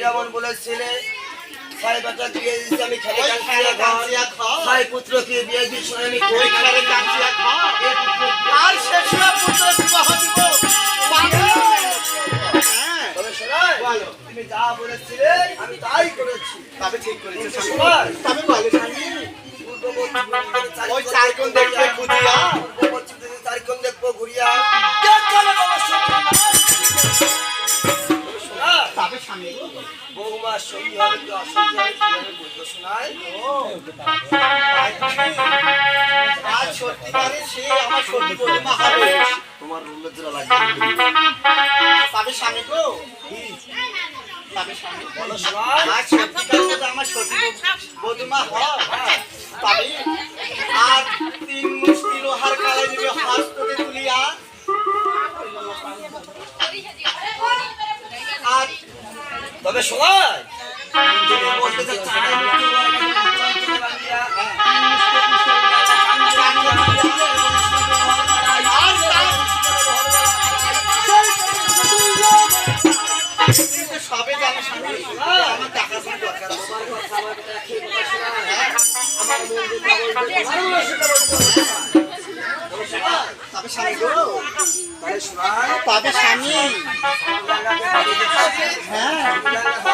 যেমন বলেছিলে সাহেবাটা দিয়ে দিয়েছি আমি খেলে কাঞ্চিয়া খাও ভাই পুত্রকে দিয়ে দিয়েছি আমি কই খেলে কাঞ্চিয়া খাও আর শেষ পুত্র বিবাহ দিব তবে শোনাই তুমি যা বলেছিলে আমি তাই করেছি তবে ঠিক করেছি তবে বলে ওই চারকোণ দেখবে ঘুরিয়া চারকোণ দেখবো ঘুরিয়া বৌমার সঙ্গী হবে কি অসঙ্গী হবে বলতো শোনাই আজ সত্যিকারে সে আমার সত্যি বৌমা হবে তোমার লজ্জা লাগবে তবে স্বামী গো তবে স্বামী বলো শোনাই আজ সত্যিকারে আমার সত্যি বৌমা হয় তবে আর 3 মুষ্টি লোহার কালাই নিবে হস্ততে তুলিয়া আর তবে শোনাই বলতে চাচ্ছি সবে জানা আমার টাকা দরকার আমার তবে স্বামী গো তবে স্বামী হ্যাঁ